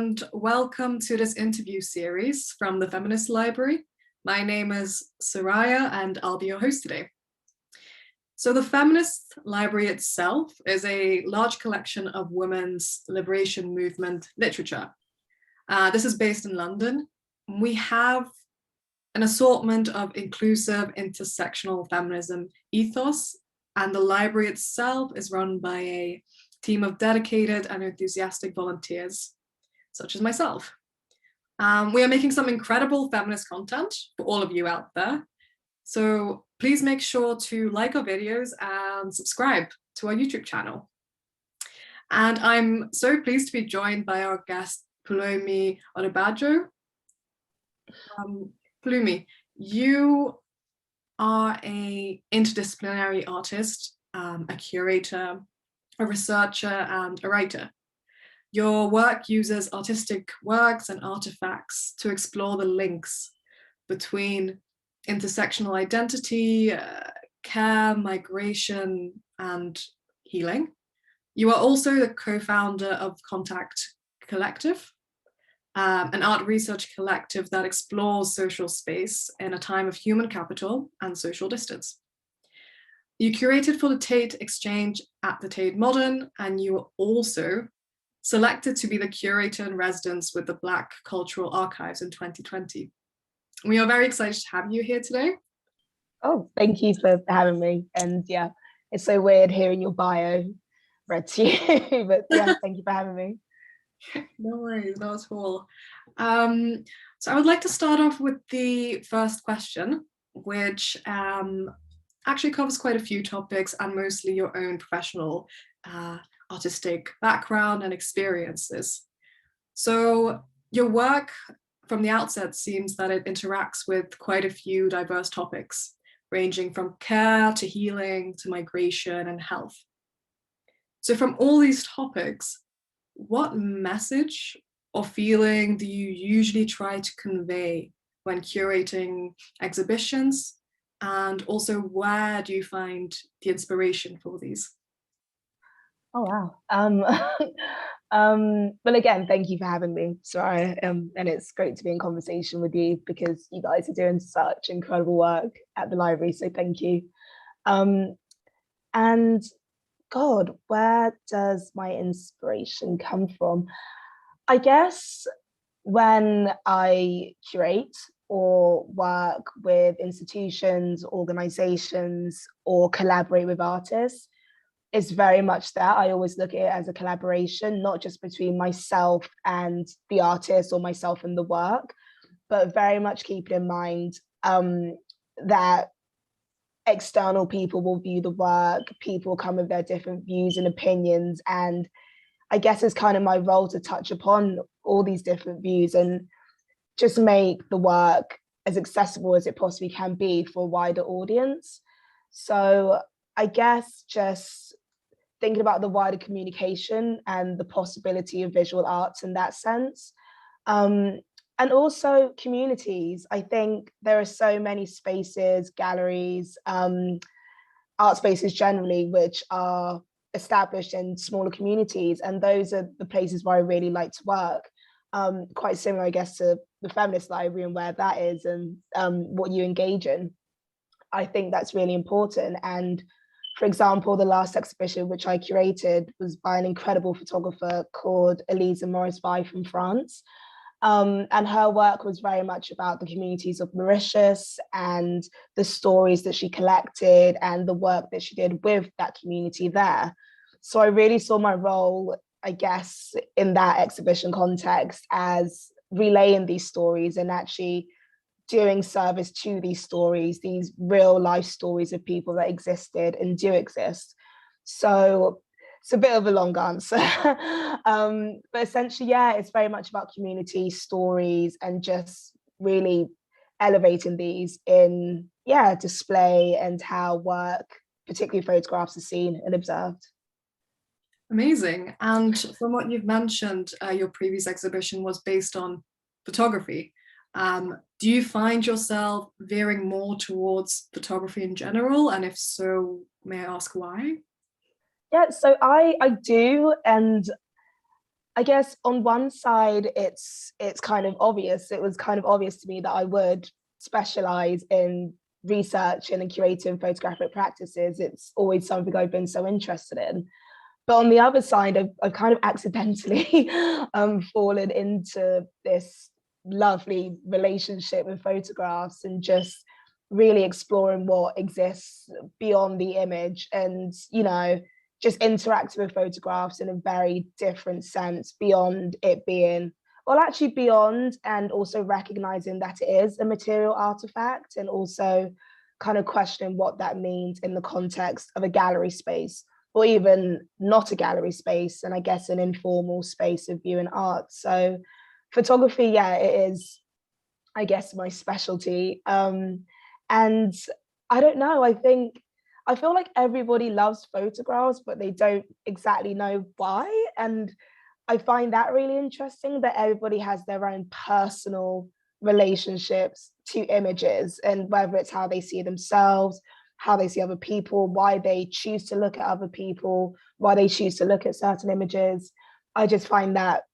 and welcome to this interview series from the Feminist Library. My name is Soria and I'll be your host today. So the Feminist Library itself is a large collection of women's liberation movement literature. This is based in London. We have an assortment of inclusive intersectional feminism ethos, and the library itself is run by a team of dedicated and enthusiastic volunteers, such as myself. We are making some incredible feminist content for all of you out there. So please make sure to like our videos and subscribe to our YouTube channel. And I'm so pleased to be joined by our guest, Pelumi Odubanjo. Pelumi, you are an interdisciplinary artist, a curator, a researcher, and a writer. Your work uses artistic works and artifacts to explore the links between intersectional identity, care, migration, and healing. You are also the co-founder of Contact Collective, an art research collective that explores social space in a time of human capital and social distance. You curated for the Tate Exchange at the Tate Modern, and you were also selected to be the curator in residence with the Black Cultural Archives in 2020. We are very excited to have you here today. Oh, thank you for having me. And yeah, it's so weird hearing your bio read to you, but yeah, thank you for having me. No worries, not at all. So I would like to start off with the first question, which actually covers quite a few topics and mostly your own professional artistic background and experiences. So your work from the outset seems that it interacts with quite a few diverse topics, ranging from care to healing to migration and health. So from all these topics, what message or feeling do you usually try to convey when curating exhibitions? And also, where do you find the inspiration for these? Oh, wow. Well, again, thank you for having me, Soria. And it's great to be in conversation with you because you guys are doing such incredible work at the library. So thank you. And God, where does my inspiration come from? I guess when I curate or work with institutions, organizations, or collaborate with artists, it's very much that. I always look at it as a collaboration, not just between myself and the artist or myself and the work, but very much keep in mind that external people will view the work, people come with their different views and opinions. And I guess it's kind of my role to touch upon all these different views and just make the work as accessible as it possibly can be for a wider audience. So I guess just thinking about the wider communication and the possibility of visual arts in that sense. And also communities. I think there are so many spaces, galleries, art spaces generally, which are established in smaller communities. And those are the places where I really like to work. Quite similar, I guess, to the Feminist Library and where that is and what you engage in. I think that's really important. And for example, the last exhibition which I curated was by an incredible photographer called Elisa Maurice-Vai from France. And her work was very much about the communities of Mauritius and the stories that she collected and the work that she did with that community there. So I really saw my role, I guess, in that exhibition context as relaying these stories and actually doing service to these stories, these real life stories of people that existed and do exist. So it's a bit of a long answer. But essentially, yeah, it's very much about community stories and just really elevating these in, display and how work, particularly photographs, are seen and observed. Amazing. And from what you've mentioned, your previous exhibition was based on photography. Do you find yourself veering more towards photography in general? And if so, may I ask why? Yeah, so I do. And I guess on one side, it's kind of obvious. It was kind of obvious to me that I would specialize in research and in curating photographic practices. It's always something I've been so interested in. But on the other side, I've kind of accidentally fallen into this lovely relationship with photographs and just really exploring what exists beyond the image, and just interacting with photographs in a very different sense, beyond it being, well, actually beyond, and also recognizing that it is a material artifact, and also kind of questioning what that means in the context of a gallery space, or even not a gallery space, and I guess an informal space of viewing art. So photography, yeah, it is, I guess, my specialty. And I don't know, I feel like everybody loves photographs, but they don't exactly know why. And I find that really interesting, that everybody has their own personal relationships to images, and whether it's how they see themselves, how they see other people, why they choose to look at other people, why they choose to look at certain images. I just find that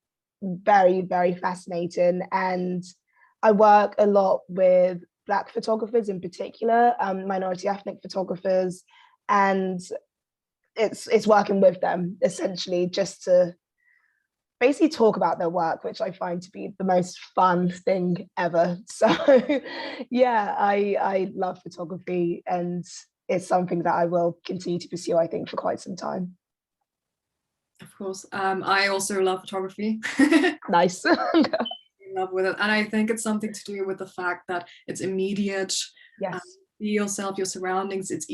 very, very fascinating. And I work a lot with Black photographers in particular, minority ethnic photographers, and it's working with them essentially just to basically talk about their work, which I find to be the most fun thing ever. So yeah, I love photography, and it's something that I will continue to pursue, I think, for quite some time. Of course. I also love photography. Nice. In love with it, and I think it's something to do with the fact that it's immediate. Yes. Be yourself, your surroundings. It's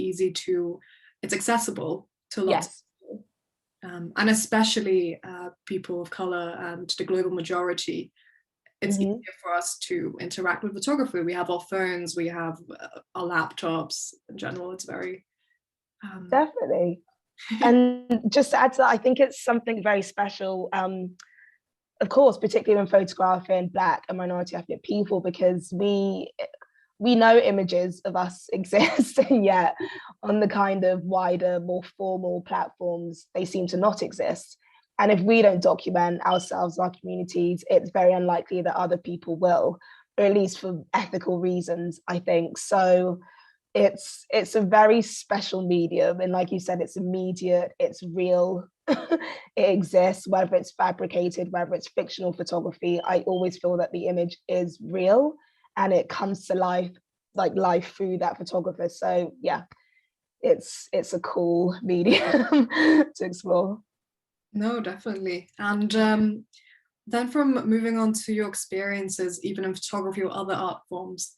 accessible to lots of people, and especially people of color and the global majority. It's easier for us to interact with photography. We have our phones, we have our laptops. In general, it's very definitely. And just to add to that, I think it's something very special, of course, particularly when photographing Black and minority ethnic people, because we know images of us exist, and yet on the kind of wider, more formal platforms, they seem to not exist. And if we don't document ourselves, our communities, it's very unlikely that other people will, or at least for ethical reasons, I think. So it's a very special medium, and like you said, it's immediate, it's real. It exists, whether it's fabricated, whether it's fictional photography. I always feel that the image is real, and it comes to life, like life through that photographer. So yeah, it's a cool medium to explore. No, definitely. And then from moving on to your experiences, even in photography or other art forms,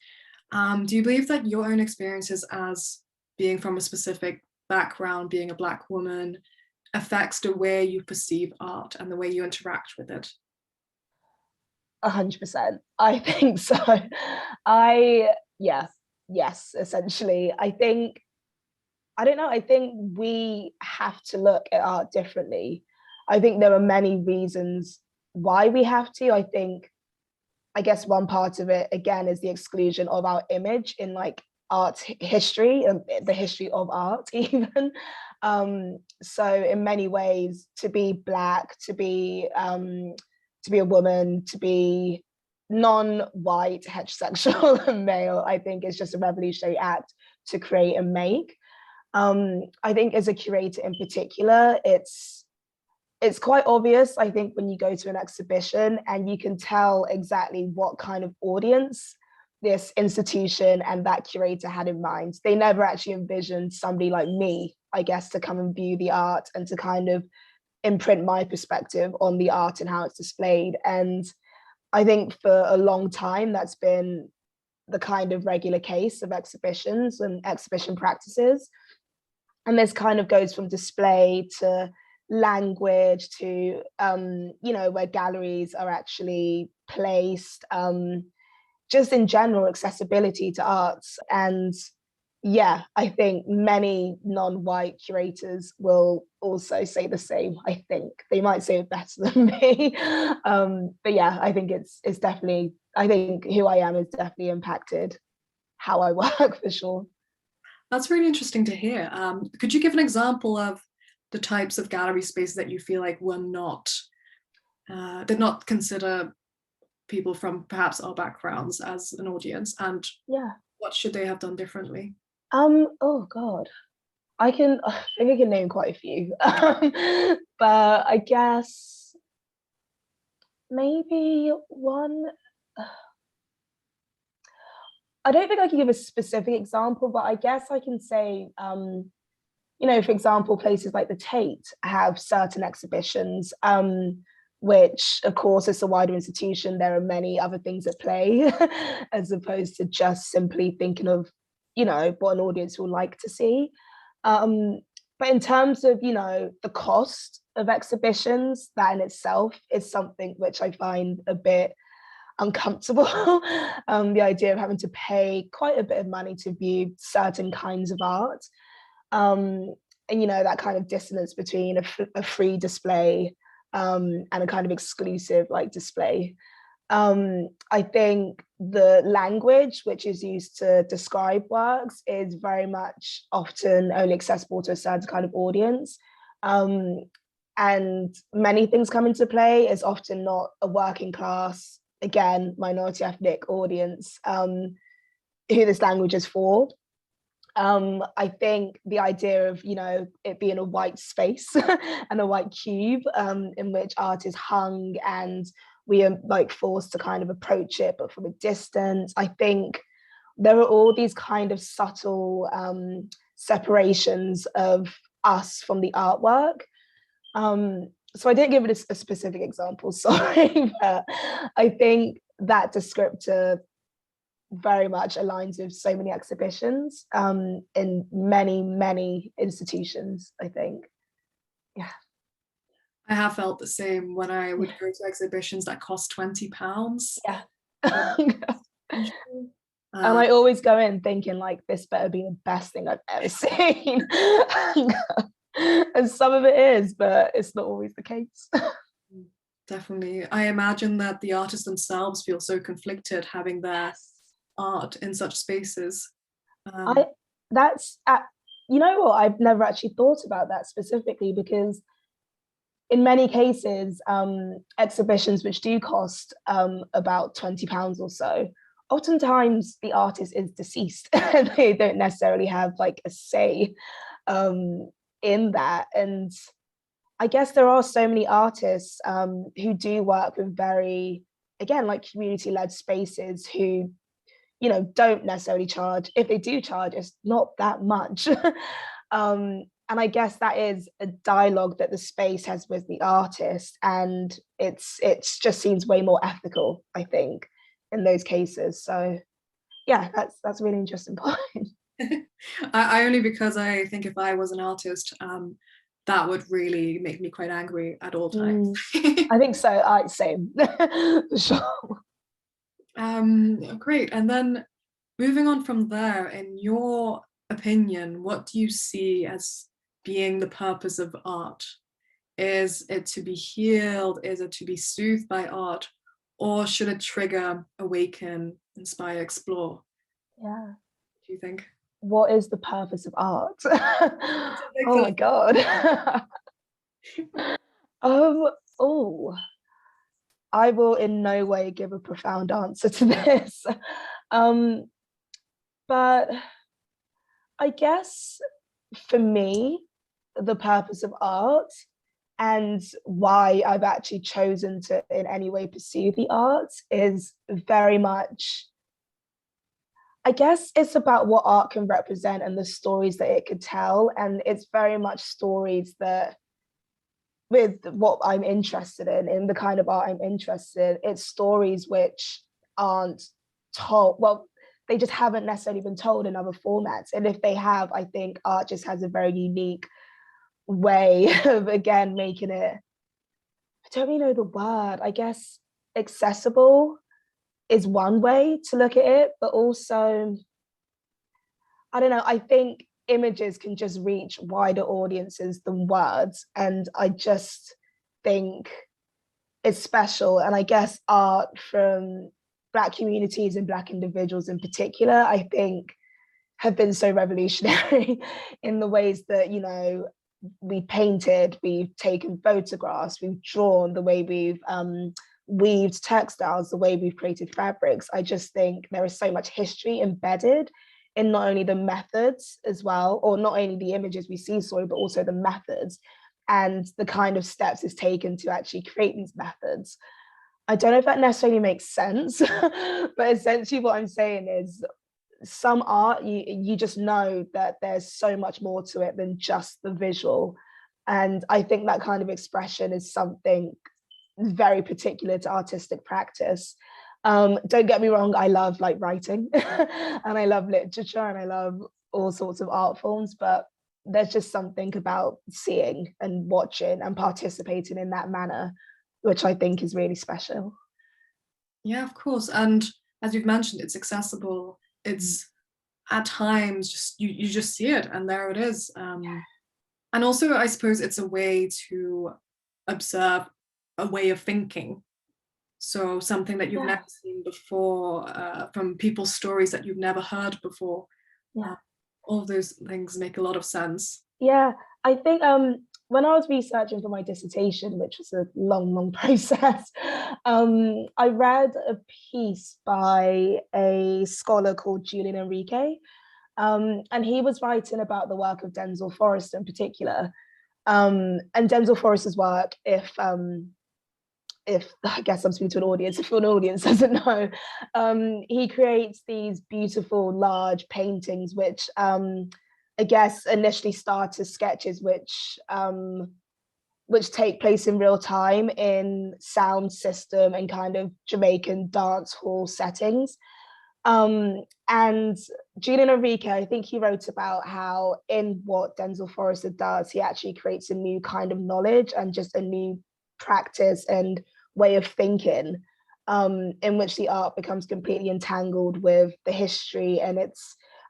do you believe that your own experiences as being from a specific background, being a Black woman, affects the way you perceive art and the way you interact with it? 100%. I think so. Yes, essentially. I don't know, I think we have to look at art differently. I think there are many reasons why we have to. I guess one part of it, again, is the exclusion of our image in like art history, the history of art even. So in many ways, to be Black, to be a woman, to be non-white, heterosexual and male, I think is just a revolutionary act to create and make. I think as a curator in particular, it's quite obvious, I think, when you go to an exhibition and you can tell exactly what kind of audience this institution and that curator had in mind. They never actually envisioned somebody like me, I guess, to come and view the art and to kind of imprint my perspective on the art and how it's displayed. And I think for a long time, that's been the kind of regular case of exhibitions and exhibition practices. And this kind of goes from display to language to, where galleries are actually placed, just in general accessibility to arts. And yeah, I think many non-white curators will also say the same. I think they might say it better than me. But yeah, I think it's definitely, I think who I am has definitely impacted how I work for sure. That's really interesting to hear. Could you give an example of the types of gallery spaces that you feel like were not did not consider people from perhaps our backgrounds as an audience, and what should they have done differently? Oh God, I think I can name quite a few, but I guess maybe one. I don't think I can give a specific example, but I guess I can say, you know, for example, places like the Tate have certain exhibitions, which of course is a wider institution. There are many other things at play as opposed to just simply thinking of, you know, what an audience will like to see. But in terms of, you know, the cost of exhibitions, that in itself is something which I find a bit uncomfortable. The idea of having to pay quite a bit of money to view certain kinds of art. And, you know, that kind of dissonance between a free display and a kind of exclusive like display. I think the language which is used to describe works is very much often only accessible to a certain kind of audience. And many things come into play. Is often not a working class, again, minority ethnic audience who this language is for. I think the idea of, you know, it being a white space and a white cube in which art is hung and we are like forced to kind of approach it, but from a distance. I think there are all these kind of subtle separations of us from the artwork. So I didn't give it a specific example, sorry, but I think that descriptor very much aligns with so many exhibitions in many institutions, I think. Yeah. I have felt the same when I would go to exhibitions that cost £20. Yeah. And I always go in thinking like, this better be the best thing I've ever seen. And some of it is, but it's not always the case. Definitely. I imagine that the artists themselves feel so conflicted having their art in such spaces. You know what, I've never actually thought about that specifically, because in many cases, exhibitions which do cost about £20 or so, oftentimes the artist is deceased and they don't necessarily have like a say in that. And I guess there are so many artists who do work with very, again, like community-led spaces who, you know, don't necessarily charge. If they do charge, it's not that much. And I guess that is a dialogue that the space has with the artist, and it's just seems way more ethical, I think, in those cases. So yeah, that's a really interesting point. I only because I think if I was an artist, that would really make me quite angry at all times. I think so. Same, for sure. Great. And then moving on from there, in your opinion, what do you see as being the purpose of art? Is it to be healed? Is it to be soothed by art? Or should it trigger, awaken, inspire, explore? Yeah. What do you think? What is the purpose of art? Oh my God. I will in no way give a profound answer to this. But I guess for me, the purpose of art and why I've actually chosen to in any way pursue the arts is very much, I guess it's about what art can represent and the stories that it could tell. And it's very much stories that, with what I'm interested in the kind of art I'm interested in, it's stories which aren't told, well, they just haven't necessarily been told in other formats. And if they have, I think art just has a very unique way of, again, making it, I don't really know the word, I guess accessible is one way to look at it, but also, I don't know, I think images can just reach wider audiences than words. And I just think it's special. And I guess art from Black communities and Black individuals in particular, I think have been so revolutionary in the ways that, you know, we've painted, we've taken photographs, we've drawn, the way we've weaved textiles, the way we've created fabrics. I just think there is so much history embedded in not only the methods as well, or not only the images we see, sorry, but also the methods and the kind of steps it's taken to actually create these methods. I don't know if that necessarily makes sense, but essentially what I'm saying is some art, you just know that there's so much more to it than just the visual. And I think that kind of expression is something very particular to artistic practice. Don't get me wrong, I love like writing and I love literature and I love all sorts of art forms, but there's just something about seeing and watching and participating in that manner, which I think is really special. Yeah, of course. And as you've mentioned, it's accessible. It's at times just you just see it and there it is. And also, I suppose it's a way to observe a way of thinking. So something that you've never seen before, from people's stories that you've never heard before. All of those things make a lot of sense. Yeah, I think when I was researching for my dissertation, which was a long process, I read a piece by a scholar called Julian Enrique, and he was writing about the work of Denzel Forrest in particular. And Denzel Forrest's work, if I guess I'm speaking to an audience, if an audience doesn't know, he creates these beautiful large paintings, which I guess initially start as sketches, which take place in real time in sound system and kind of Jamaican dance hall settings. And Julian Enrique, I think he wrote about how in what Denzel Forrester does, he actually creates a new kind of knowledge and just a new practice and way of thinking, in which the art becomes completely entangled with the history. And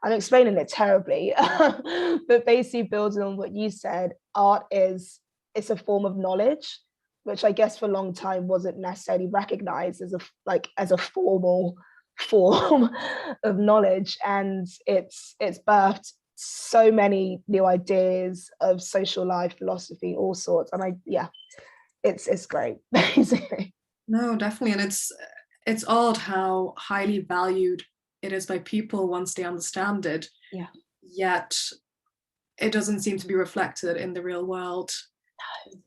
I'm explaining it terribly, but basically building on what you said, art it's a form of knowledge, which I guess for a long time wasn't necessarily recognized as a formal form of knowledge. And it's birthed so many new ideas of social life, philosophy, all sorts. And it's great, basically. No, definitely. And it's odd how highly valued it is by people once they understand it. Yeah. Yet it doesn't seem to be reflected in the real world.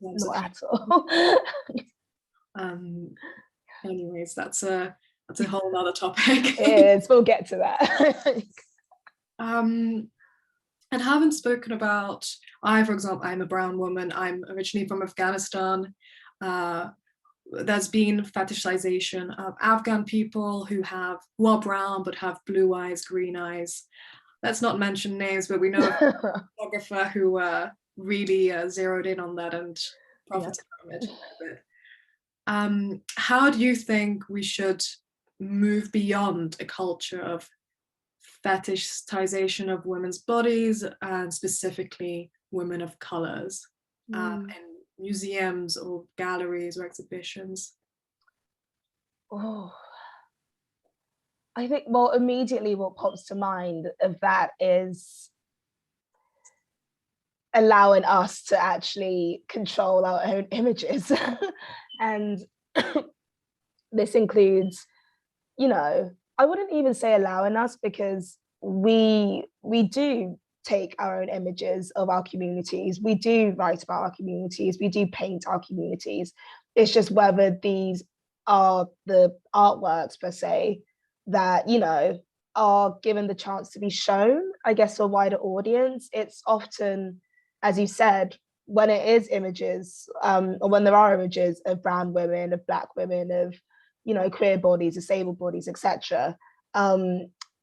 No, not at all. Anyways, that's a whole nother topic. It is. We'll get to that. And haven't spoken about, for example, I'm a brown woman. I'm originally from Afghanistan. There's been fetishization of Afghan people who are brown but have blue eyes, green eyes. Let's not mention names, but we know a photographer who really zeroed in on that and profited from it a bit. How do you think we should move beyond a culture of fetishization of women's bodies and specifically women of colors in museums or galleries or exhibitions? I think, well, immediately what pops to mind of that is allowing us to actually control our own images. And this includes, I wouldn't even say allowing us, because we do take our own images of our communities. We do write about our communities. We do paint our communities. It's just whether these are the artworks per se that, are given the chance to be shown, I guess, to a wider audience. It's often, as you said, when it is images, or when there are images of brown women, of Black women, of, queer bodies, disabled bodies, etc.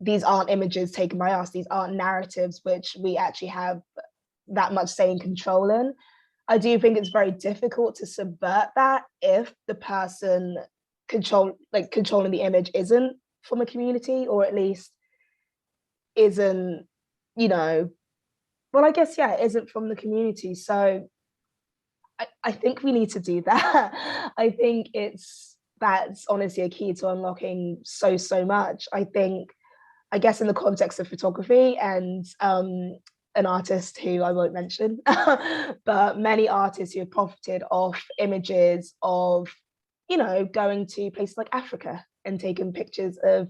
These aren't images taken by us. These aren't narratives which we actually have that much say and control in. I do think it's very difficult to subvert that if the person controlling the image isn't from a community, or at least isn't, well, I guess, it isn't from the community. So I think we need to do that. I think that's honestly a key to unlocking so much. I guess in the context of photography and an artist who I won't mention, but many artists who have profited off images of, you know, going to places like Africa and taking pictures of,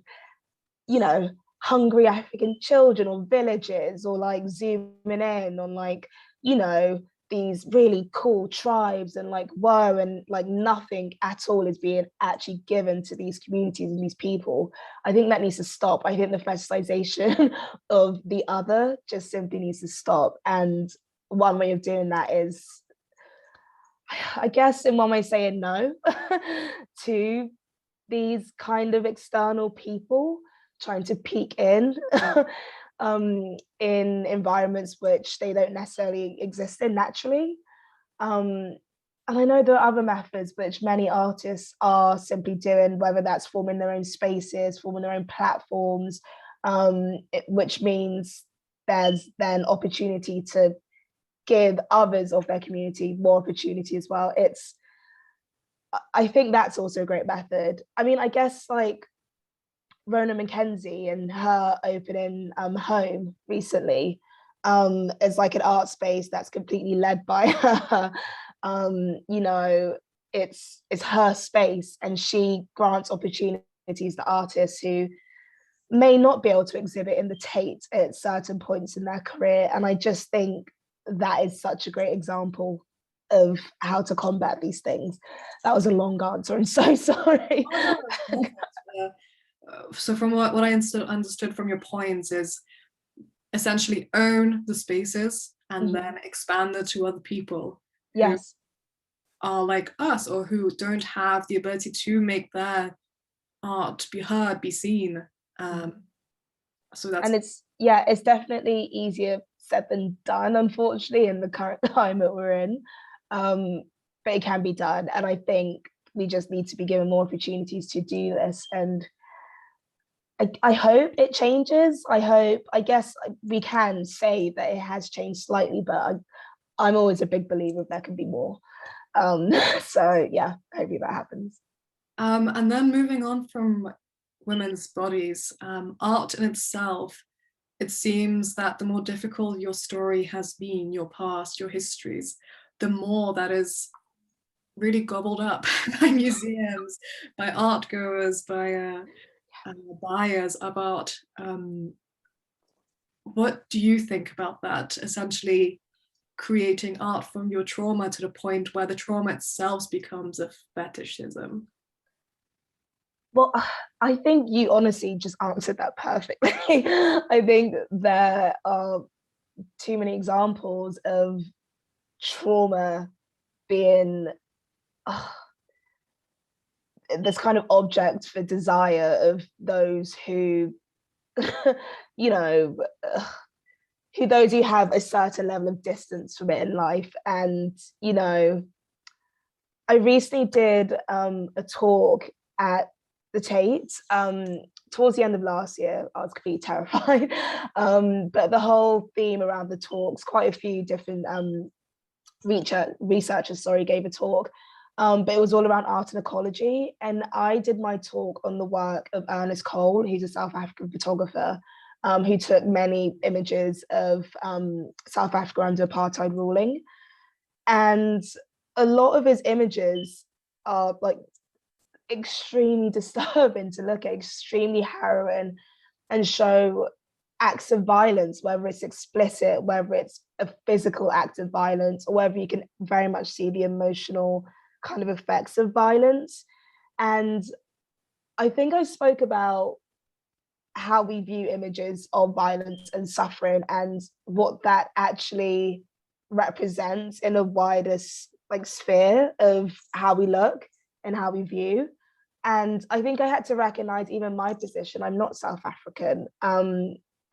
you know, hungry African children or villages, or like zooming in on like, you know, these really cool tribes and like and like nothing at all is being actually given to these communities and these people. I think that needs to stop. I think the fetishization of the other just simply needs to stop. And one way of doing that is, I guess, in one way, saying no to these kind of external people trying to peek in in environments which they don't necessarily exist in naturally. And I know there are other methods which many artists are simply doing, whether that's forming their own spaces, forming their own platforms, which means there's then opportunity to give others of their community more opportunity as well. I think that's also a great method. I mean, I guess like Rona McKenzie and her opening home recently is like an art space that's completely led by her. You know, it's her space, and she grants opportunities to artists who may not be able to exhibit in the Tate at certain points in their career. And I just think that is such a great example of how to combat these things. That was a long answer. I'm so sorry. So from what I understood from your points is essentially own the spaces and then expand it to other people. Yes. Who are like us, or who don't have the ability to make their art be heard, be seen. So that's, and it's definitely easier said than done, unfortunately, in the current climate we're in. But it can be done, and I think we just need to be given more opportunities to do this. And I hope it changes. I guess we can say that it has changed slightly, but I'm always a big believer there can be more. So yeah, hopefully that happens. And then moving on from women's bodies, art in itself, it seems that the more difficult your story has been, your past, your histories, the more that is really gobbled up by museums, by art goers, by buyers of art. What do you think about that? Essentially creating art from your trauma to the point where the trauma itself becomes a fetishism. Well, I think you honestly just answered that perfectly. I think there are too many examples of trauma being this kind of object for desire of those who, you know, those who have a certain level of distance from it in life. And, you know, I recently did a talk at the Tate towards the end of last year. I was completely terrified. But the whole theme around the talks, quite a few different researchers gave a talk. But it was all around art and ecology. And I did my talk on the work of Ernest Cole, who's a South African photographer, who took many images of South Africa under apartheid ruling. And a lot of his images are like extremely disturbing to look at, extremely harrowing, and show acts of violence, whether it's explicit, whether it's a physical act of violence, or whether you can very much see the emotional kind of effects of violence. And I think I spoke about how we view images of violence and suffering and what that actually represents in a wider like sphere of how we look and how we view. And I think I had to recognize even my position. I'm not South African.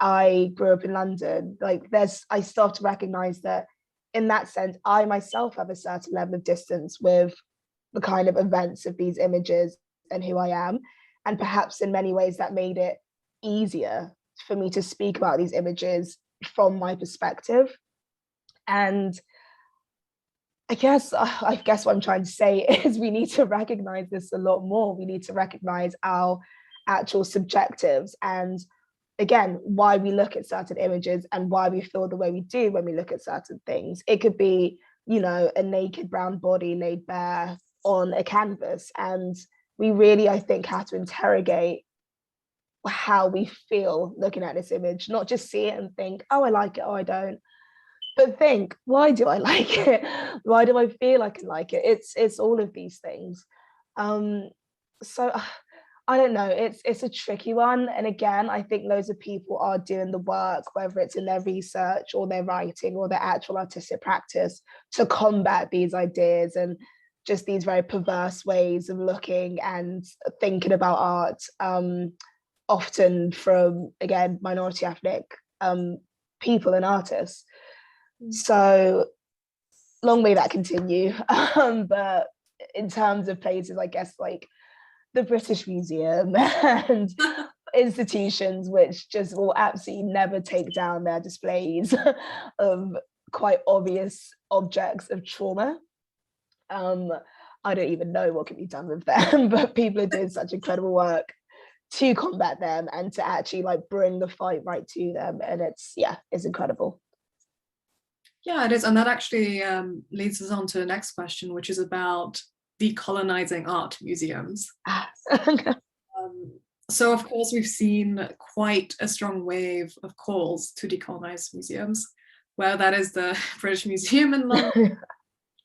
I grew up in London. Like I start to recognize that in that sense, I myself have a certain level of distance with the kind of events of these images and who I am. And perhaps in many ways that made it easier for me to speak about these images from my perspective. And I guess what I'm trying to say is we need to recognize this a lot more. We need to recognize our actual subjectives and again, why we look at certain images and why we feel the way we do when we look at certain things. It could be, you know, a naked brown body laid bare on a canvas. And we really, I think, have to interrogate how we feel looking at this image, not just see it and think, oh, I like it, oh, I don't, but think, why do I like it? Why do I feel like I like it? It's all of these things. So I don't know, it's a tricky one. And again, I think loads of people are doing the work, whether it's in their research or their writing or their actual artistic practice, to combat these ideas and just these very perverse ways of looking and thinking about art, often from, again, minority ethnic people and artists. So long may that continue. But in terms of places, I guess, like the British Museum and institutions which just will absolutely never take down their displays of quite obvious objects of trauma. I don't even know what can be done with them, but people are doing such incredible work to combat them and to actually like bring the fight right to them. And it's incredible. Yeah, it is. And that actually leads us on to the next question, which is about decolonizing art museums. So of course, we've seen quite a strong wave of calls to decolonize museums, whether that is the British Museum in London,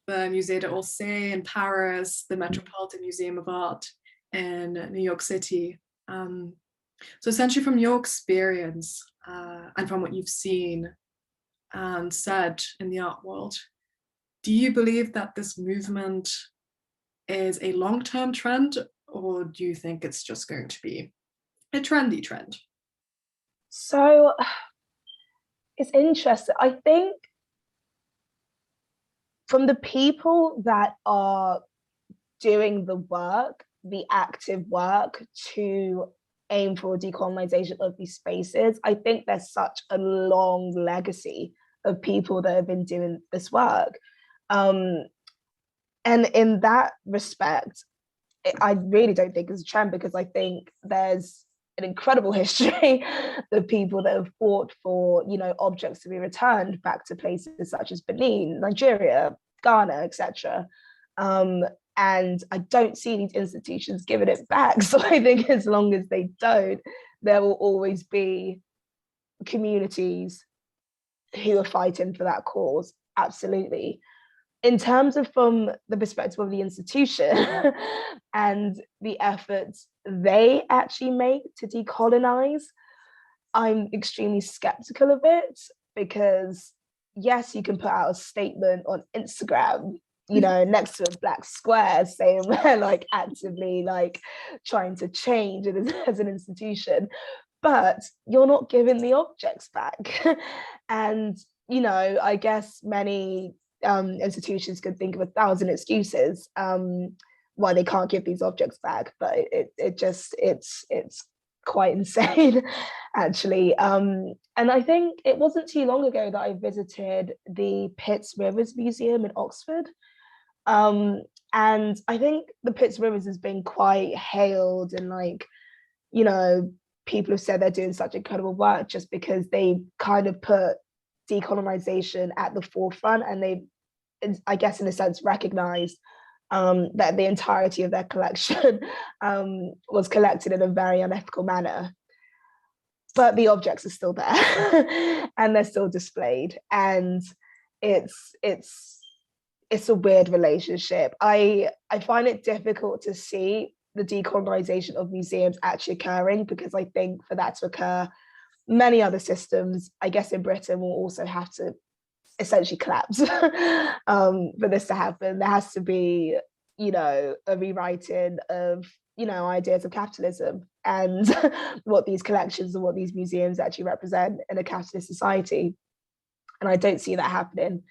the Musée d'Orsay in Paris, the Metropolitan Museum of Art in New York City. So essentially from your experience and from what you've seen and said in the art world, do you believe that this movement is a long-term trend, or do you think it's just going to be a trendy trend? So it's interesting. I think from the people that are doing the work, the active work to aim for decolonization of these spaces, I think there's such a long legacy of people that have been doing this work. And in that respect, I really don't think it's a trend, because I think there's an incredible history of people that have fought for, you know, objects to be returned back to places such as Benin, Nigeria, Ghana, etc. And I don't see these institutions giving it back. So I think as long as they don't, there will always be communities who are fighting for that cause. Absolutely. In terms of from the perspective of the institution and the efforts they actually make to decolonize, I'm extremely skeptical of it, because yes, you can put out a statement on Instagram, you know, next to a black square saying we're like actively like trying to change it as an institution, but you're not giving the objects back. And, you know, I guess many institutions could think of 1,000 excuses why they can't give these objects back, but it's quite insane, actually. And I think it wasn't too long ago that I visited the Pitts Rivers Museum in Oxford. And I think the Pitts Rivers has been quite hailed, and like, you know, people have said they're doing such incredible work just because they kind of put decolonization at the forefront, and they, I guess, in a sense, recognized that the entirety of their collection was collected in a very unethical manner. But the objects are still there and they're still displayed. And it's a weird relationship. I find it difficult to see the decolonization of museums actually occurring, because I think for that to occur, many other systems, I guess in Britain, will also have to essentially collapse for this to happen. There has to be, you know, a rewriting of, you know, ideas of capitalism and what these collections and what these museums actually represent in a capitalist society. And I don't see that happening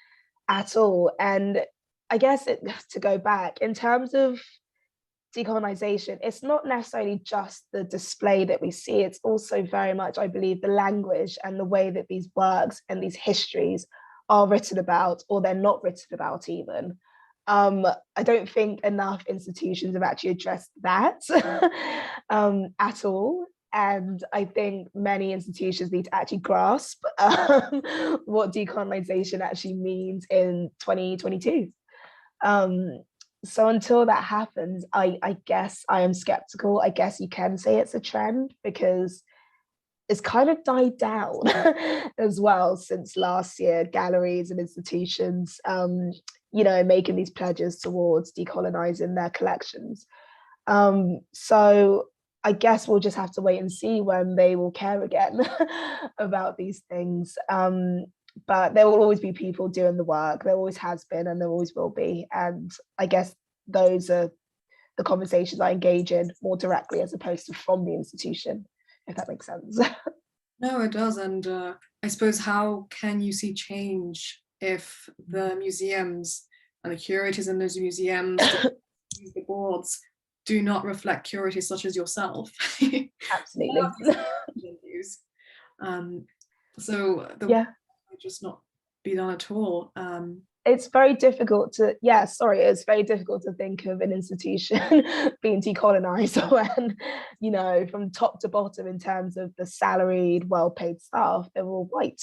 at all. And I guess to go back, in terms of decolonization, it's not necessarily just the display that we see, it's also very much, I believe, the language and the way that these works and these histories are written about, or they're not written about even. I don't think enough institutions have actually addressed that at all. And I think many institutions need to actually grasp what decolonization actually means in 2022. So until that happens, I guess I am skeptical. I guess you can say it's a trend because it's kind of died down as well since last year. Galleries and institutions, making these pledges towards decolonizing their collections. So I guess we'll just have to wait and see when they will care again about these things. But there will always be people doing the work. There always has been, and there always will be. And I guess those are the conversations I engage in more directly as opposed to from the institution, if that makes sense. No, it does. And I suppose, how can you see change if the museums and the curators in those museums, the boards, do not reflect curators such as yourself? Absolutely. So the work might just not be done at all. It's very difficult to, it's very difficult to think of an institution being decolonized when, from top to bottom in terms of the salaried, well-paid staff, they're all white,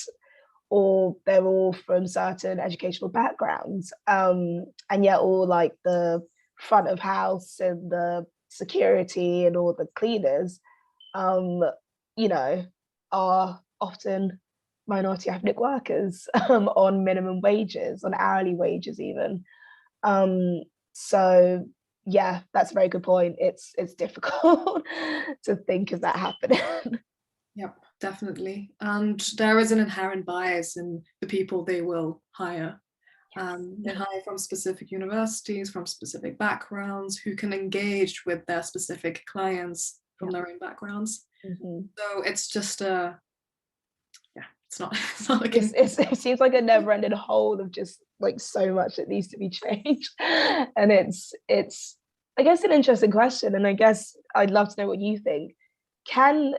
or they're all from certain educational backgrounds. And yet all like the front of house and the security and all the cleaners, are often minority ethnic workers on minimum wages, on hourly wages even. So yeah, that's a very good point. It's difficult to think of that happening. Yep, definitely. And there is an inherent bias in the people they will hire. They hire from specific universities, from specific backgrounds, who can engage with their specific clients from their own backgrounds. So it's just it's not like it seems like a never-ending hole of just like so much that needs to be changed. And it's I guess an interesting question, and I guess I'd love to know what you think. Can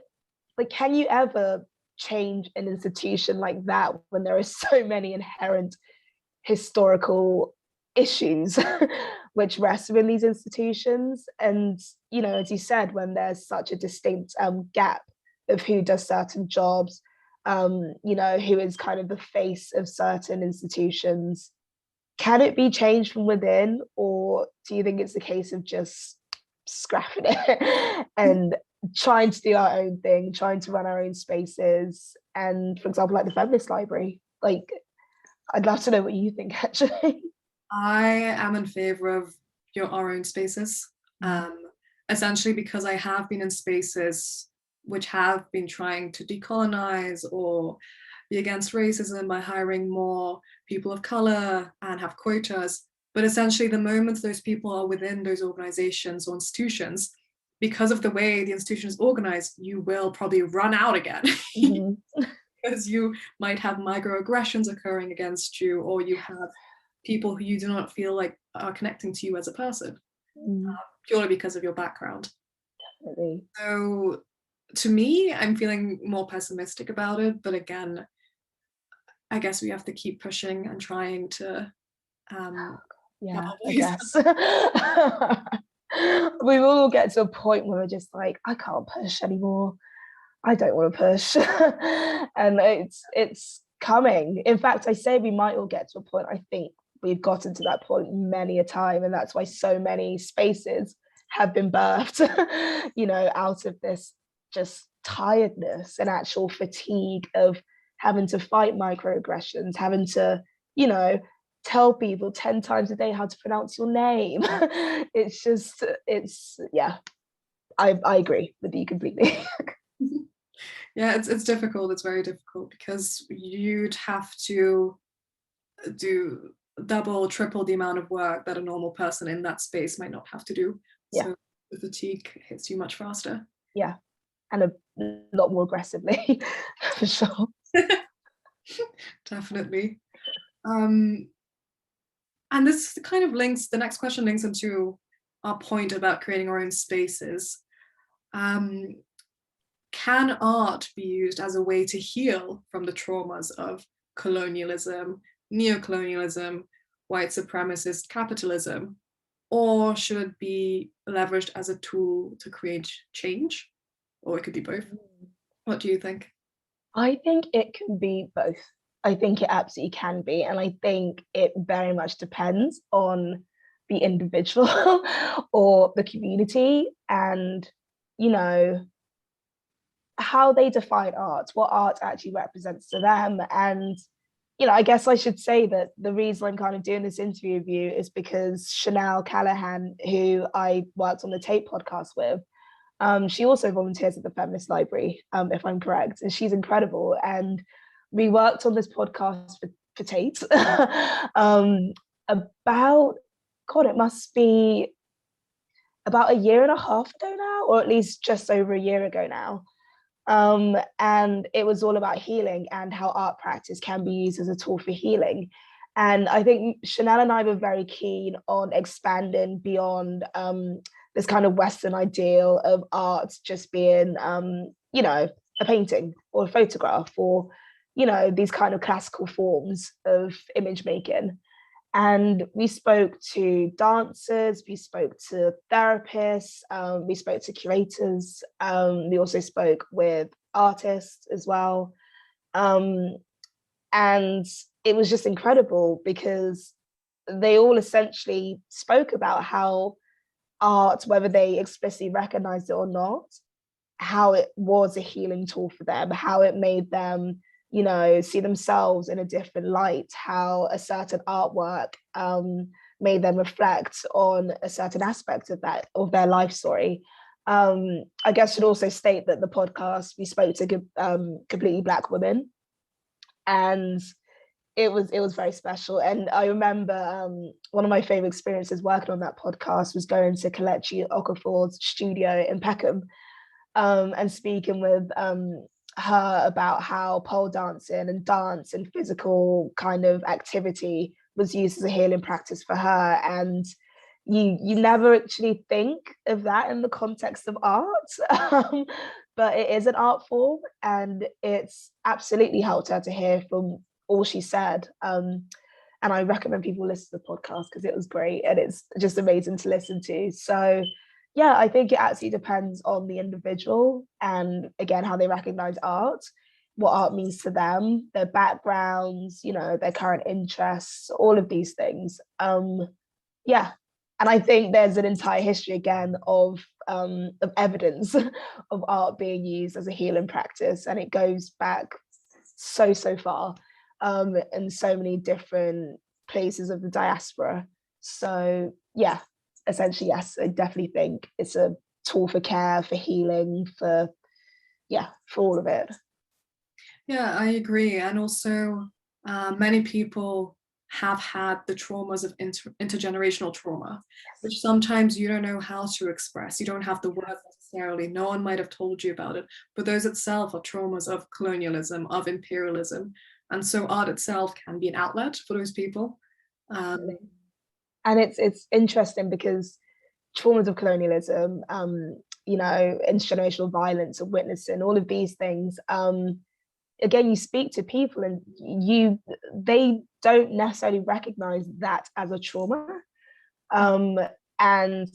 you ever change an institution like that when there are so many inherent historical issues which rest within these institutions? And as you said, when there's such a distinct gap of who does certain jobs, who is kind of the face of certain institutions, can it be changed from within, or do you think it's a case of just scrapping it and trying to do our own thing, trying to run our own spaces? And for example, like the Feminist Library, like, I'd love to know what you think, actually. I am in favor of our own spaces, essentially because I have been in spaces which have been trying to decolonize or be against racism by hiring more people of color and have quotas. But essentially, the moment those people are within those organizations or institutions, because of the way the institution is organized, you will probably run out again. Because you might have microaggressions occurring against you, or you have people who you do not feel like are connecting to you as a person, purely because of your background. Definitely. So to me, I'm feeling more pessimistic about it, but again, I guess we have to keep pushing and trying to I guess we will get to a point where we're just like, I can't push anymore, I don't want to push. And it's coming. In fact, I say we might all get to a point. I think we've gotten to that point many a time, and that's why so many spaces have been birthed out of this just tiredness and actual fatigue of having to fight microaggressions, having to tell people 10 times a day how to pronounce your name. I agree with you completely. Yeah, it's difficult. It's very difficult because you'd have to do double, triple the amount of work that a normal person in that space might not have to do. So the fatigue hits you much faster. Yeah, and a lot more aggressively, for sure. Definitely. And this kind of links, the next question links into our point about creating our own spaces. Can art be used as a way to heal from the traumas of colonialism, neocolonialism, white supremacist capitalism, or should it be leveraged as a tool to create change? or it could be both. What do you think? I think it can be both. I think it absolutely can be. And I think it very much depends on the individual or the community and, you know, how they define art, what art actually represents to them. And, you know, I guess I should say that the reason I'm kind of doing this interview with you is because Shanelle Callaghan, who I worked on the Tape podcast with, she also volunteers at the Feminist Library, if I'm correct, and she's incredible. And we worked on this podcast for Tate about, God, it must be about a year and a half ago now, or at least just over a year ago now. And it was all about healing and how art practice can be used as a tool for healing. And I think Shanelle and I were very keen on expanding beyond this kind of Western ideal of art just being, you know, a painting or a photograph or, you know, these kind of classical forms of image making. And we spoke to dancers, we spoke to therapists, we spoke to curators, we also spoke with artists as well. And it was just incredible because they all essentially spoke about how art, whether they explicitly recognized it or not, how it was a healing tool for them, how it made them, you know, see themselves in a different light, how a certain artwork made them reflect on a certain aspect of that, of their life story. I guess I should also state that the podcast, we spoke to completely Black women, and it was very special. And I remember one of my favorite experiences working on that podcast was going to Kelechi Okafor's studio in Peckham, and speaking with her about how pole dancing and dance and physical kind of activity was used as a healing practice for her. And you never actually think of that in the context of art, but it is an art form, and it's absolutely helped her to hear from all she said. And I recommend people listen to the podcast because it was great and it's just amazing to listen to. So yeah, I think it actually depends on the individual and again how they recognize art, what art means to them, their backgrounds, you know, their current interests, all of these things. Yeah, and I think there's an entire history again of evidence of art being used as a healing practice, and it goes back so far, in so many different places of the diaspora. So yeah, essentially, yes, I definitely think it's a tool for care, for healing, for all of it. Yeah, I agree. And also, many people have had the traumas of intergenerational trauma, which sometimes you don't know how to express. You don't have the words necessarily. No one might have told you about it, but those itself are traumas of colonialism, of imperialism. And so art itself can be an outlet for those people. And it's interesting because traumas of colonialism, you know, intergenerational violence and witnessing all of these things, again, you speak to people and they don't necessarily recognize that as a trauma. And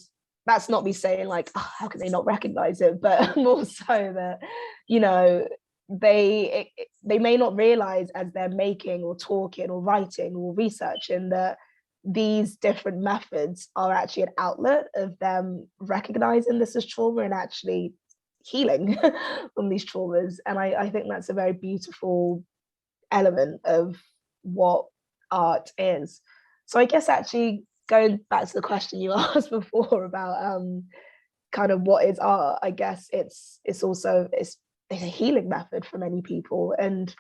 that's not me saying like, oh, how can they not recognize it, but more so that, you know, they may not realize as they're making or talking or writing or researching that these different methods are actually an outlet of them recognizing this as trauma and actually healing from these traumas. And I think that's a very beautiful element of what art is. So I guess actually going back to the question you asked before about kind of what is art, I guess it's a healing method for many people, and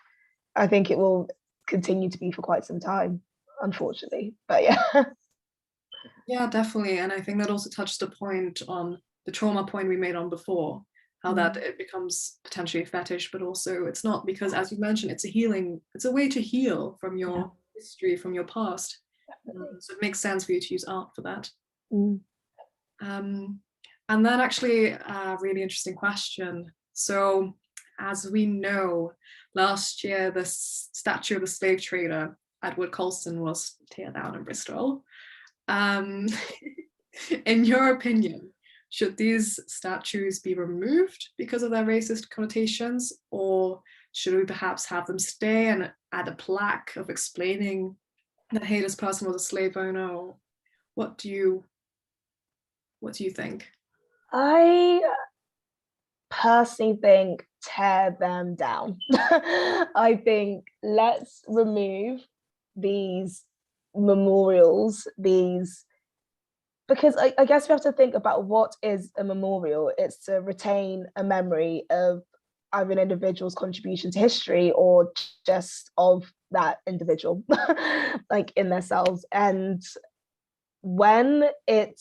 I think it will continue to be for quite some time, unfortunately. But yeah. Yeah, definitely. And I think that also touched the point on the trauma point we made on before, how that it becomes potentially a fetish, but also it's not, because as you mentioned, it's a way to heal from your history, from your past. So it makes sense for you to use art for that. And then actually a really interesting question. So as we know, last year the statue of the slave trader Edward Colston was teared down in Bristol. In your opinion, should these statues be removed because of their racist connotations, or should we perhaps have them stay and add a plaque of explaining that, hey, this person was a slave owner? Or what do you think? I personally think tear them down. I think let's remove these memorials, because I guess we have to think about what is a memorial. It's to retain a memory of either an individual's contribution to history or just of that individual, like in themselves. And when it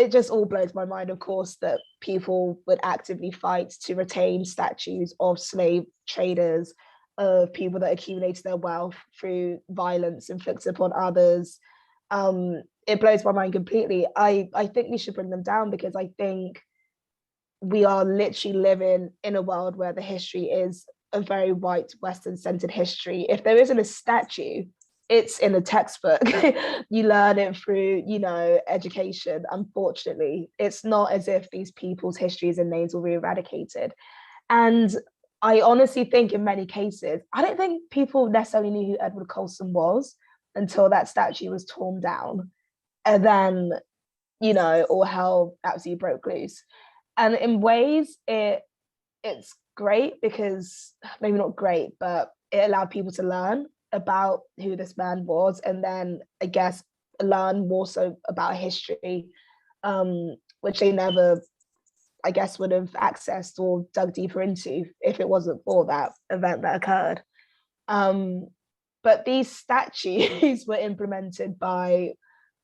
just all blows my mind, of course, that people would actively fight to retain statues of slave traders, of people that accumulated their wealth through violence inflicted upon others. It blows my mind completely. I think we should bring them down, because I think we are literally living in a world where the history is a very white, Western-centered history. If there isn't a statue, it's in the textbook. You learn it through, education. Unfortunately, it's not as if these people's histories and names will be eradicated. And I honestly think in many cases, I don't think people necessarily knew who Edward Colston was until that statue was torn down. And then, all hell absolutely broke loose. And in ways, it's great, because maybe not great, but it allowed people to learn about who this man was, and then I guess learn more so about history, which they never, I guess, would have accessed or dug deeper into if it wasn't for that event that occurred. But these statues were implemented by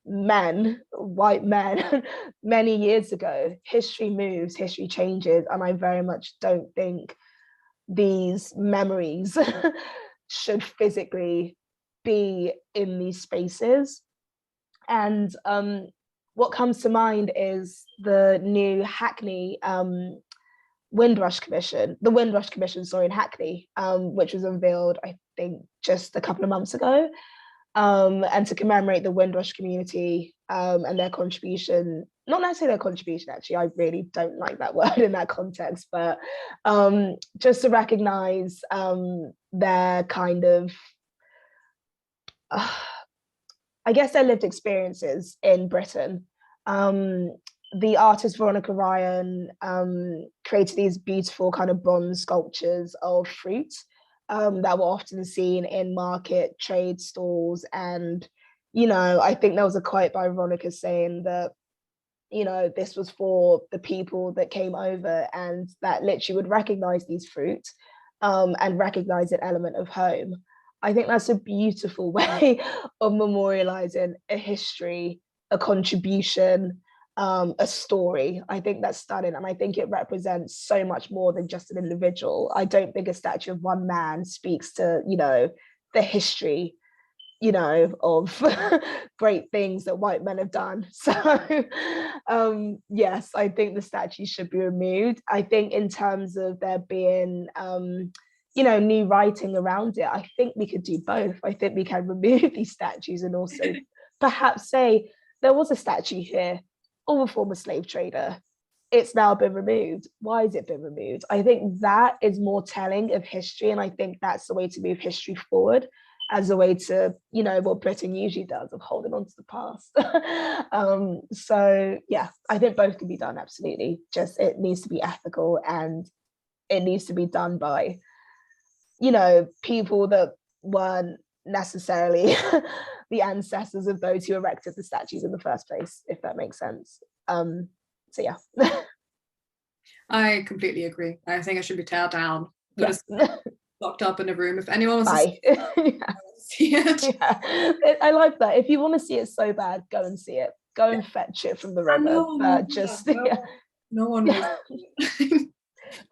men, white men, many years ago. History moves, history changes, and I very much don't think these memories should physically be in these spaces. And what comes to mind is the new Hackney Windrush Commission, in Hackney, which was unveiled, I think, just a couple of months ago. And to commemorate the Windrush community and their contribution, not necessarily their contribution, actually, I really don't like that word in that context, but just to recognize their kind of, I guess, their lived experiences in Britain. The artist Veronica Ryan created these beautiful kind of bronze sculptures of fruit that were often seen in market trade stalls. And, I think there was a quote by Veronica saying that, this was for the people that came over, and that literally would recognize these fruit and recognize an element of home. I think that's a beautiful way of memorializing a history, a contribution, a story. I think that's stunning, and I think it represents so much more than just an individual. I don't think a statue of one man speaks to, the history, of great things that white men have done. So yes, I think the statue should be removed. I think in terms of there being new writing around it, I think we could do both. I think we can remove these statues and also perhaps say there was a statue here of a former slave trader. It's now been removed. Why has it been removed? I think that is more telling of history, and I think that's the way to move history forward, as a way to, what Britain usually does, of holding on to the past. So yeah, I think both can be done, absolutely. Just it needs to be ethical, and it needs to be done by, people that weren't necessarily the ancestors of those who erected the statues in the first place, if that makes sense. So yeah. I completely agree. I think it should be teared down, Yeah. locked up in a room. If anyone wants to see it. Yeah. I like that. If you want to see it so bad, go and see it. Go and fetch it from the river. No one will.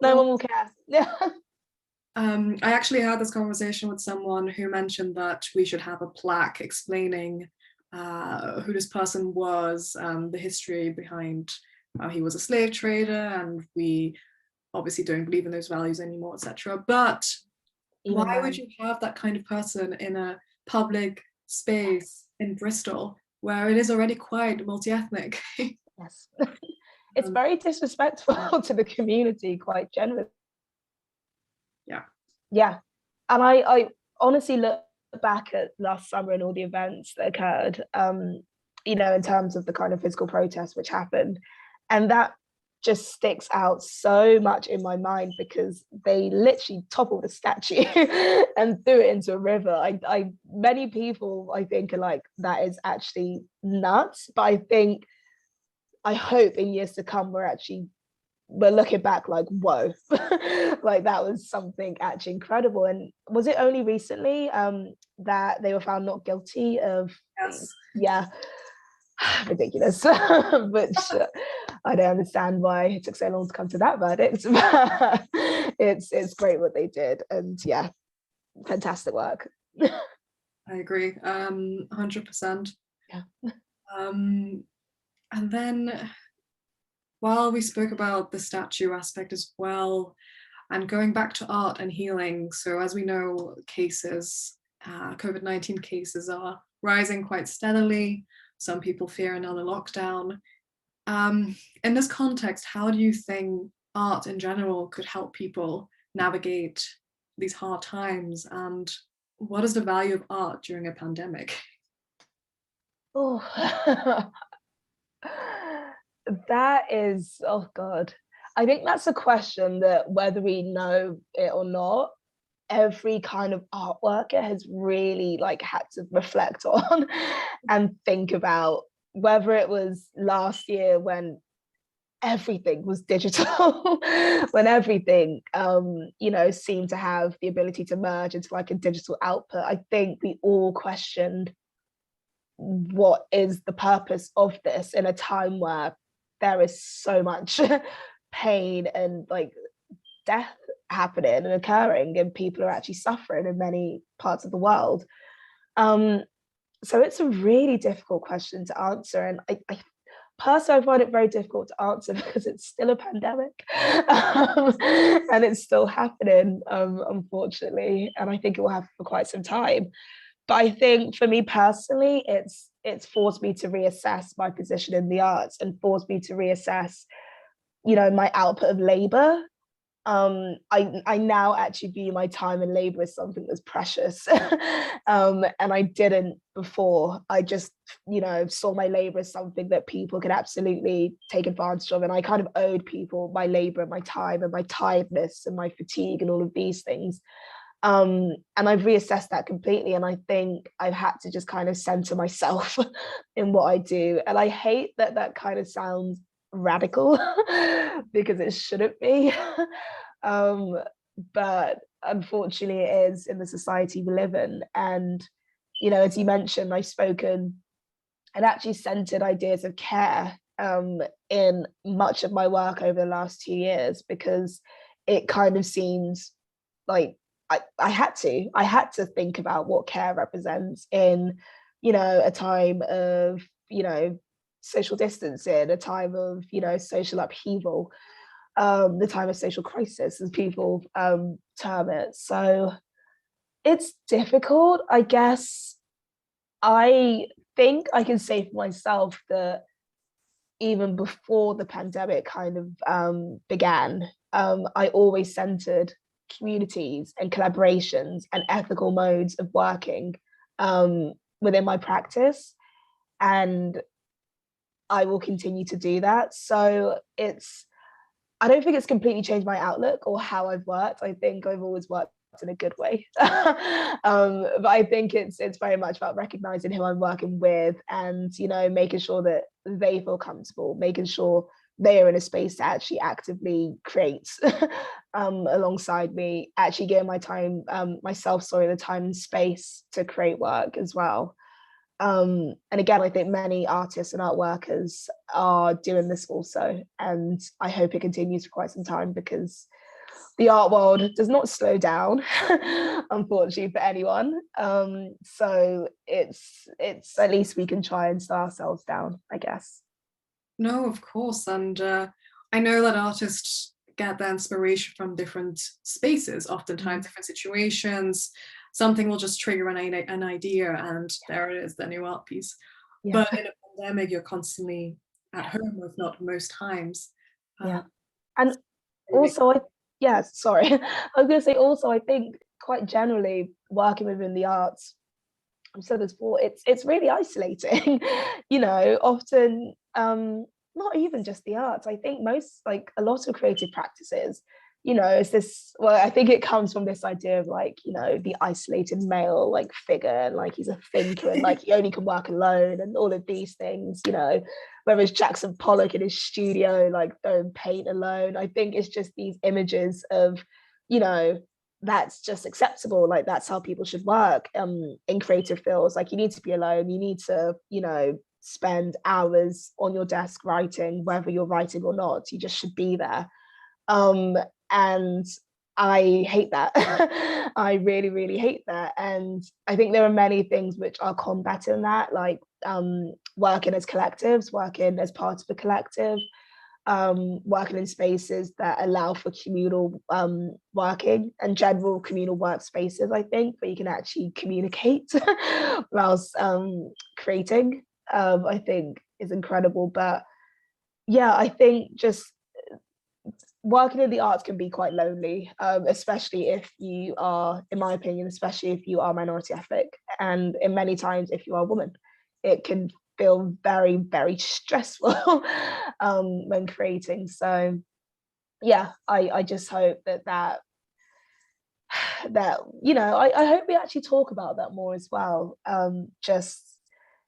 No one will care. Yeah. I actually had this conversation with someone who mentioned that we should have a plaque explaining who this person was, the history behind how he was a slave trader, and we obviously don't believe in those values anymore, etc. But why would you have that kind of person in a public space in Bristol, where it is already quite multi-ethnic? Yes. it's very disrespectful to the community, quite generally. Yeah. And I honestly look back at last summer and all the events that occurred, you know, in terms of the kind of physical protests which happened. And that just sticks out so much in my mind because they literally toppled a statue and threw it into a river. Many people I think are like, that is actually nuts. But I hope in years to come we're looking back like, whoa, like that was something actually incredible. And was it only recently that they were found not guilty of? Yes. Yeah, ridiculous. Which I don't understand why it took so long to come to that verdict. But it's great what they did, and yeah, fantastic work. I agree, 100%. Yeah. And then, while we spoke about the statue aspect as well, and going back to art and healing, so as we know, COVID-19 cases are rising quite steadily. Some people fear another lockdown. In this context, how do you think art in general could help people navigate these hard times? And what is the value of art during a pandemic? Oh, that is, oh God. I think that's a question that whether we know it or not, every kind of art worker has really like had to reflect on and think about, whether it was last year when everything was digital, when everything you know, seemed to have the ability to merge into like a digital output. I think we all questioned, what is the purpose of this in a time where there is so much pain and like death happening and occurring, and people are actually suffering in many parts of the world. So it's a really difficult question to answer, and I personally I find it very difficult to answer because it's still a pandemic, and it's still happening, unfortunately, and I think it will happen for quite some time. But I think for me personally, it's forced me to reassess my position in the arts and forced me to reassess, you know, my output of labor. I now actually view my time and labor as something that's precious. And I didn't before. I just, you know, saw my labor as something that people could absolutely take advantage of. And I kind of owed people my labor and my time and my tiredness and my fatigue and all of these things. And I've reassessed that completely, and I think I've had to just kind of center myself in what I do. And I hate that that kind of sounds radical because it shouldn't be. But unfortunately it is in the society we live in. And you know, as you mentioned, I've spoken and actually centered ideas of care in much of my work over the last 2 years, because it kind of seems like I had to think about what care represents in, you know, a time of, you know, social distancing, a time of, you know, social upheaval, the time of social crisis, as people term it. So it's difficult. I guess I think I can say for myself that even before the pandemic kind of began, I always centered communities and collaborations and ethical modes of working within my practice, and I will continue to do that. So I don't think it's completely changed my outlook or how I've worked. I think I've always worked in a good way. But I think it's very much about recognizing who I'm working with, and you know, making sure that they feel comfortable, making sure they are in a space to actually actively create alongside me, actually giving my time, myself, the time and space to create work as well. And again, I think many artists and art workers are doing this also, and I hope it continues for quite some time, because the art world does not slow down, unfortunately, for anyone. So it's at least we can try and slow ourselves down, I guess. No, of course. And I know that artists get their inspiration from different spaces, oftentimes different situations. Something will just trigger an idea, and there it is, the new art piece. Yeah. But in a pandemic, you're constantly at home, if not most times. Yeah. And also, I was going to say also, I think quite generally working within the arts, I've said this before, it's really isolating, often, not even just the arts. I think most, like a lot of creative practices, it's this, well, I think it comes from this idea of like, the isolated male like figure, and like he's a thinker and like he only can work alone and all of these things, whether it's Jackson Pollock in his studio, like throwing paint alone. I think it's just these images of, that's just acceptable, like that's how people should work in creative fields. Like you need to be alone, you need to spend hours on your desk writing, whether you're writing or not, you just should be there. And I hate that. I really, really hate that. And I think there are many things which are combating that, like working as collectives, working as part of a collective, working in spaces that allow for communal working and general communal workspaces, I think, where you can actually communicate whilst creating, I think is incredible. But yeah, I think just working in the arts can be quite lonely, especially if you are, in my opinion, especially if you are minority ethnic, and in many times if you are a woman, it can feel very, very stressful when creating. So yeah, I just hope that I hope we actually talk about that more as well. Just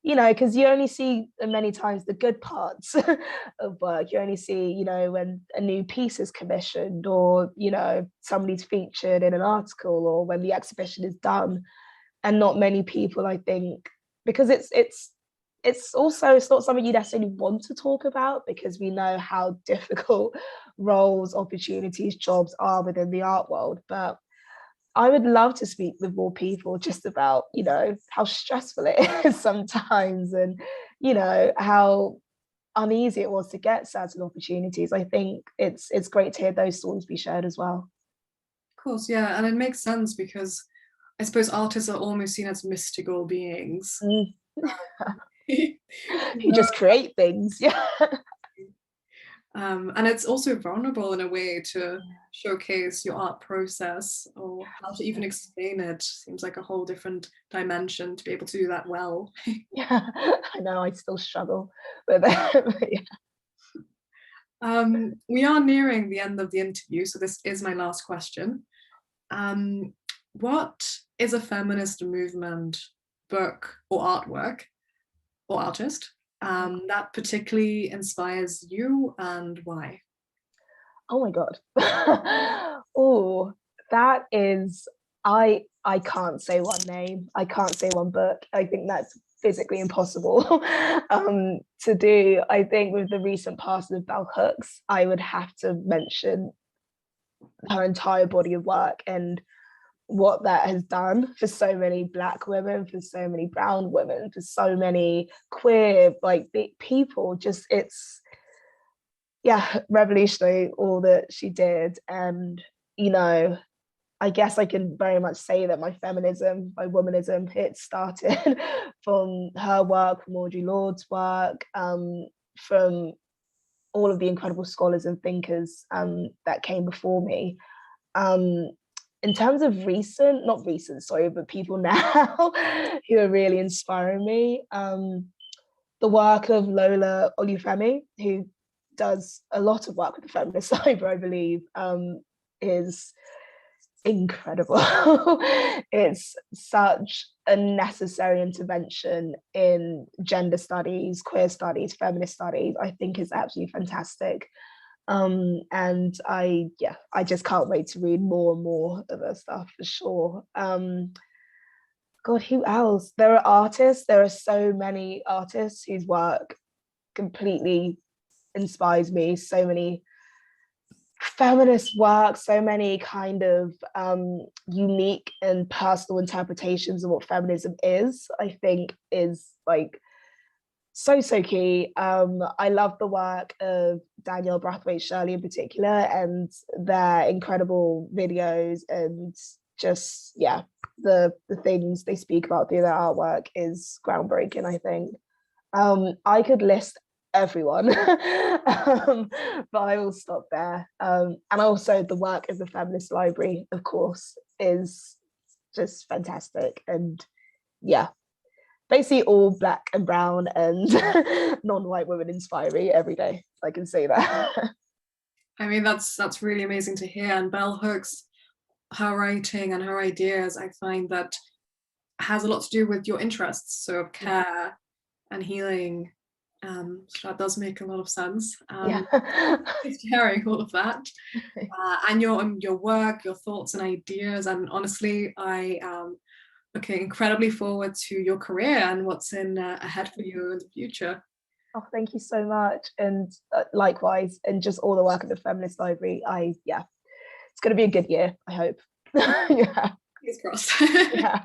because you only see many times the good parts of work. You only see, when a new piece is commissioned, or somebody's featured in an article, or when the exhibition is done. And not many people, I think, because it's not something you necessarily want to talk about, because we know how difficult roles, opportunities, jobs are within the art world. But I would love to speak with more people just about, how stressful it is sometimes, and, how uneasy it was to get certain opportunities. I think it's great to hear those stories be shared as well. Of course, yeah, and it makes sense because I suppose artists are almost seen as mystical beings. You just create things, yeah. And it's also vulnerable in a way to showcase your art process, or how to even explain it. Seems like a whole different dimension to be able to do that well. Yeah, I know, I still struggle with it. Yeah. We are nearing the end of the interview, so this is my last question. What is a feminist movement, book, or artwork, or artist that particularly inspires you, and why? Oh my God. Oh, that is, I can't say one name. I can't say one book. I think that's physically impossible to do. I think with the recent passing of Bell Hooks, I would have to mention her entire body of work and what that has done for so many Black women, for so many brown women, for so many queer people. Just revolutionary, all that she did. And I guess I can very much say that my feminism, my womanism, it started from her work, from Audre Lorde's work, from all of the incredible scholars and thinkers that came before me. In terms of but people now who are really inspiring me, the work of Lola Olufemi, who does a lot of work with the Feminist Library, I believe, is incredible. It's such a necessary intervention in gender studies, queer studies, feminist studies. I think is absolutely fantastic. And I just can't wait to read more and more of her stuff for sure. God, who else? There are artists. There are so many artists whose work completely inspires me. So many feminist work, so many kind of unique and personal interpretations of what feminism is, I think is so key. I love the work of Danielle Brathwaite Shirley in particular, and their incredible videos, and just the things they speak about through their artwork is groundbreaking, I think. I could list everyone. But I will stop there. And also the work of the Feminist Library, of course, is just fantastic. And yeah, basically all Black and brown and non-white women inspire me every day. I can say that. I mean, that's really amazing to hear. And Bell Hooks, her writing and her ideas, I find that has a lot to do with your interests, so care and healing. So that does make a lot of sense. Sharing all of that, and your work, your thoughts and ideas. And honestly, I am looking incredibly forward to your career and what's in ahead for you in the future. Oh, thank you so much, and likewise, and just all the work at the Feminist Library. It's going to be a good year, I hope. Yeah. Fingers crossed. Yeah.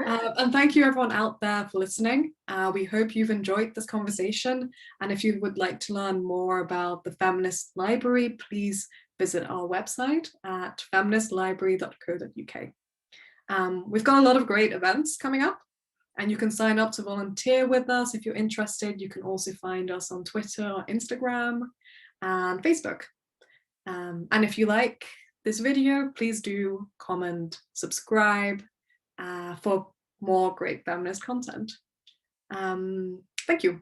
And thank you everyone out there for listening. We hope you've enjoyed this conversation. And if you would like to learn more about the Feminist Library, please visit our website at feministlibrary.co.uk. We've got a lot of great events coming up, and you can sign up to volunteer with us if you're interested. You can also find us on Twitter, Instagram, and Facebook. And if you like this video, please do comment, subscribe for more great feminist content. Thank you.